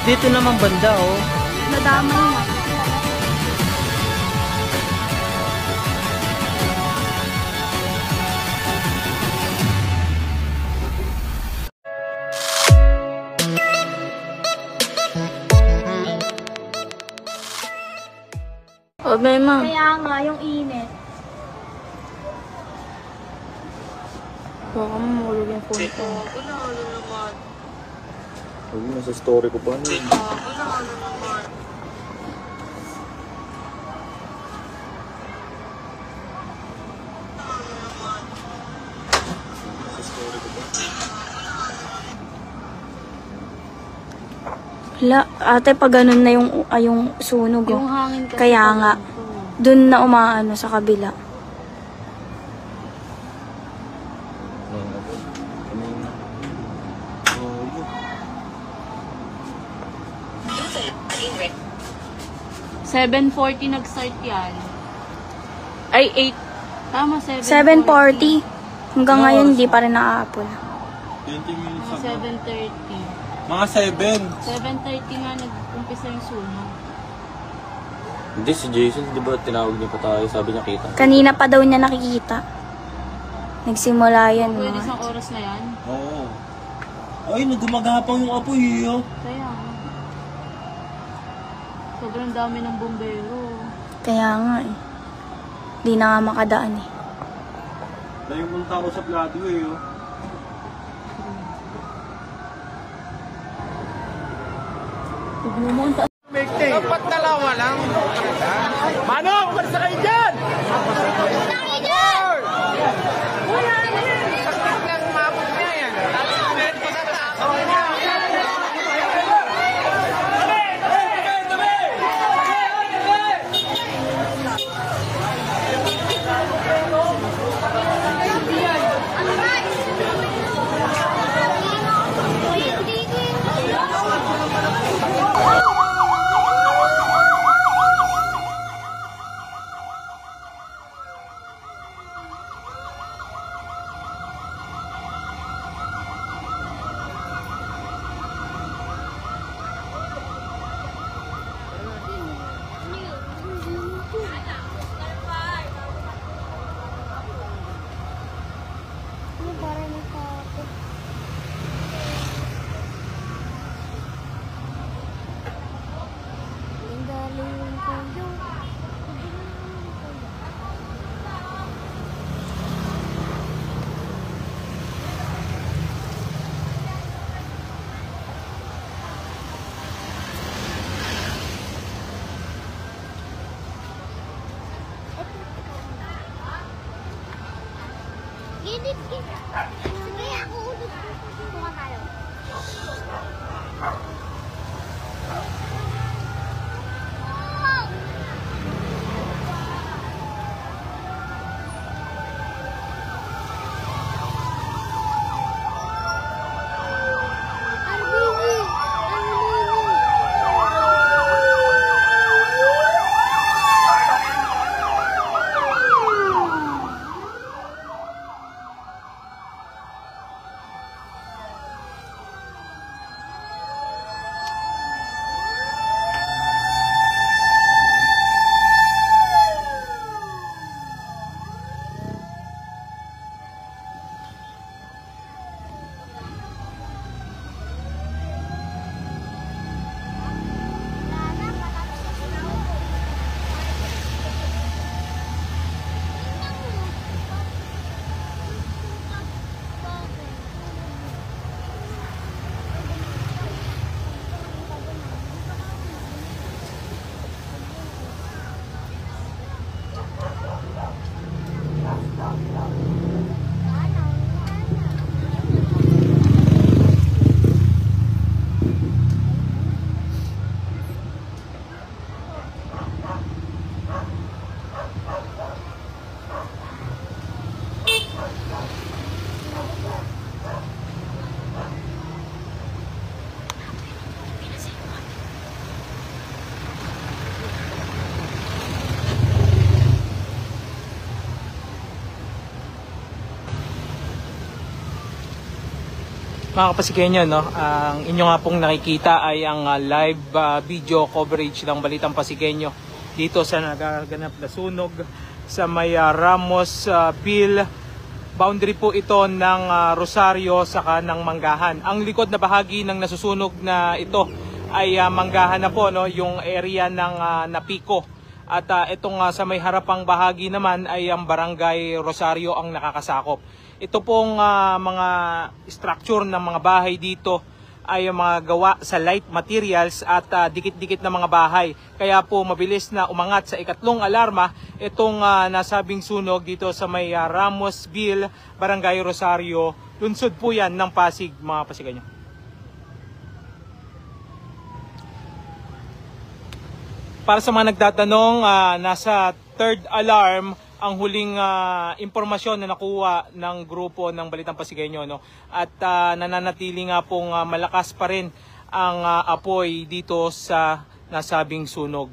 Dito naman banda, oh. Nadamay na. O, Mema. Kaya nga, yung init. Baka mamulog yung phone ko. Ano naman? Huwag mo, sa story ko pa ano yun. Ano naman? Sa story ko pa. Wala, ate, pag ganun na yung sunog. Yung hangin kasi. Kaya nga, dun na umaano sa kabila. Oh, yun. 7:40 nag-start yan. Ay, 8. Tama, 7:40. Hanggang ngayon, hindi pa rin nakaapol. 20 minutes ago. 7:30. Mga 7. 7:30 nga nag-umpisa yung sunog. Hindi, si Jason, di ba tinawag niya pa tayo, sabi niya kita. Kanina pa daw niya nakikita. Nagsimula yan. Pwede Mga. isang oras na yan. Oo. Ay, nagumagapang yung apoy, eh. Kaya nga. Sobrang dami ng bumbero. Kaya nga eh. Hindi na nga makadaan eh. Dahil yung punta ko sa plato, eh. Dapat dalawa lang. Manong, marisa kayo dyan! Sige, ako ulit. Kuha tayo. Mga kapasikenyo, no, ang inyo nga pong nakikita ay ang live video coverage ng Balitang Pasigueño dito sa nagaganap na sunog sa may Ramos Bill. Boundary po ito ng Rosario saka ng Manggahan. Ang likod na bahagi ng nasusunog na ito ay Manggahan na po, no, yung area ng Napico. At itong sa may harapang bahagi naman ay ang Barangay Rosario ang nakakasakop. Ito pong mga structure ng mga bahay dito ay mga gawa sa light materials at dikit-dikit na mga bahay. Kaya po mabilis na umangat sa ikatlong alarma itong nasabing sunog dito sa may Ramosville, Barangay Rosario. Lunsod po yan ng Pasig, mga Pasigenyo. Para sa mga nagtatanong, nasa third alarm ang huling impormasyon na nakuha ng grupo ng Balitang Pasigueño, no? At nananatili nga pong malakas pa rin ang apoy dito sa nasabing sunog.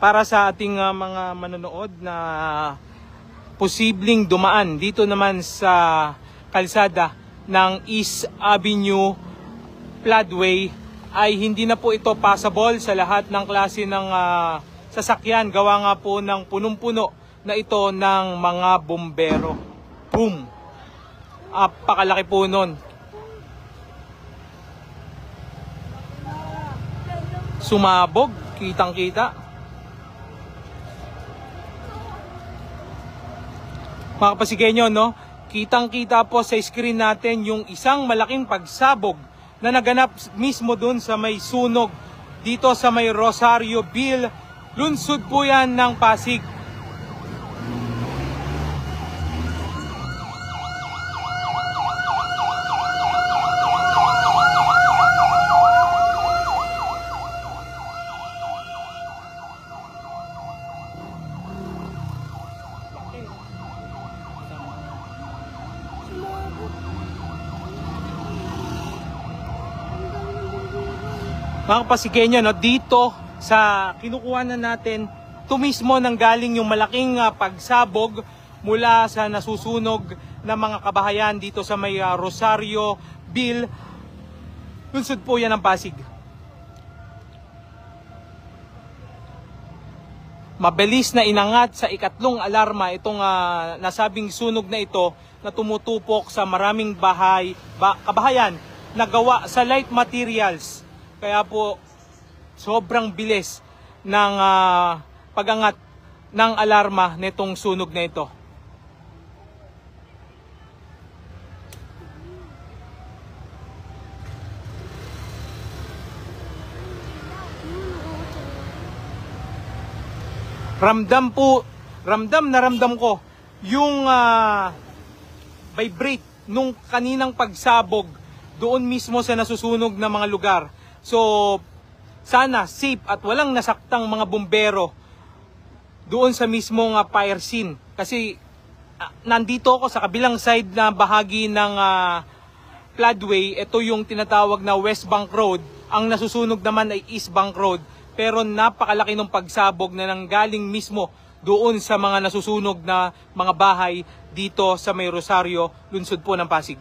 Para sa ating mga manonood na posibleng dumaan dito naman sa kalsada ng East Avenue Floodway, ay hindi na po ito passable sa lahat ng klase ng sasakyan. Gawa nga po ng punong-puno na ito ng mga bumbero. Boom! Pakalaki po nun. Sumabog, kitang-kita. Mga Kapasigenyo, no? Kitang-kita po sa screen natin yung isang malaking pagsabog na naganap mismo dun sa may sunog dito sa may Rosario Bill. Lunsod po yan ng Pasig. Mga Kapasigenyo, no, dito sa kinukuha na natin, ito mismo nang galing yung malaking pagsabog mula sa nasusunog na mga kabahayan dito sa may Rosario Bill. Lunsod po yan ng Pasig. Mabilis na inangat sa ikatlong alarma itong nasabing sunog na ito na tumutupok sa maraming kabahayan na gawa sa light materials. Kaya po sobrang bilis ng pagangat ng alarma nitong sunog na ito. Ramdam na ramdam ko yung vibrate nung kaninang pagsabog doon mismo sa nasusunog na mga lugar. So, sana safe at walang nasaktang mga bumbero doon sa mismong fire scene. Kasi nandito ako sa kabilang side na bahagi ng floodway. Ito yung tinatawag na West Bank Road. Ang nasusunog naman ay East Bank Road. Pero napakalaki ng pagsabog na nanggaling mismo doon sa mga nasusunog na mga bahay dito sa may Rosario, lunsod po ng Pasig.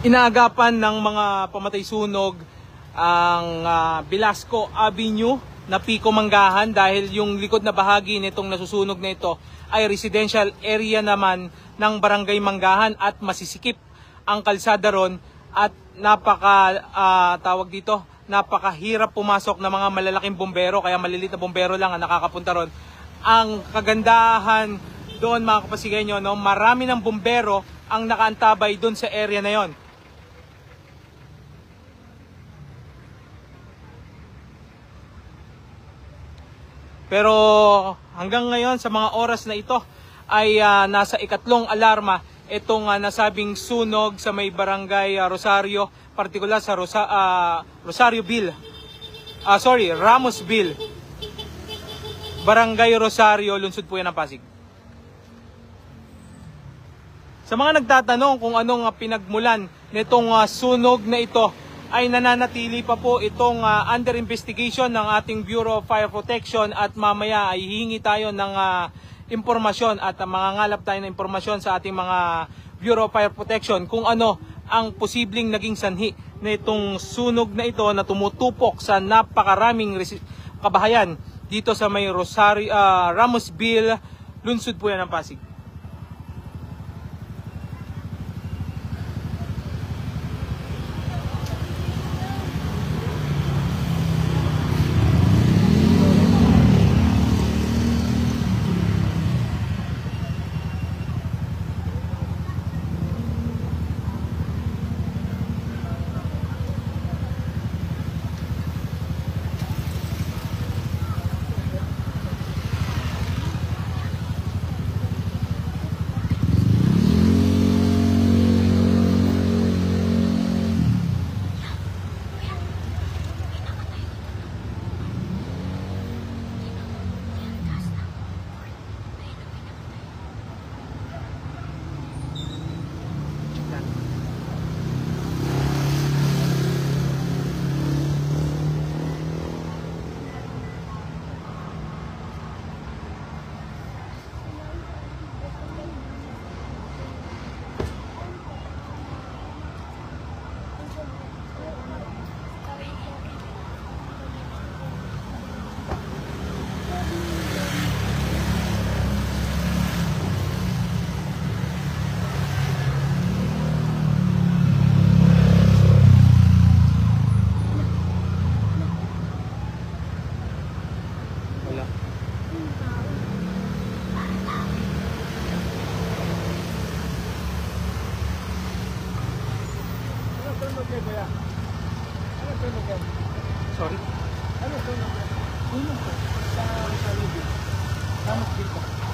Inaagapan ng mga pamatay sunog ang Velasco Avenue na Pico Manggahan dahil yung likod na bahagi nitong nasusunog na ito ay residential area naman ng Barangay Manggahan at masisikip ang kalsada ron at tawag dito, napakahirap pumasok ng mga malalaking bombero, kaya maliliit na bombero lang ang nakakapunta ron. Ang kagandahan doon mga kapasigenyo, no, marami ng bombero ang nakaantabay doon sa area na yon. Pero hanggang ngayon sa mga oras na ito ay nasa ikatlong alarma itong nasabing sunog sa may barangay Rosario, partikular sa Ramosville, Barangay Rosario, lungsod po yan ng Pasig. Sa mga nagtatanong kung anong pinagmulan nitong sunog na ito, ay nananatili pa po itong under investigation ng ating Bureau of Fire Protection, at mamaya ay hihingi tayo ng impormasyon at mangangalap tayo ng impormasyon sa ating mga Bureau of Fire Protection kung ano ang posibleng naging sanhi na itong sunog na ito na tumutupok sa napakaraming kabahayan dito sa may Ramosville, lungsod po yan ng Pasig. Sorry? Ano ito? Sunog ko. Sa Ramosville.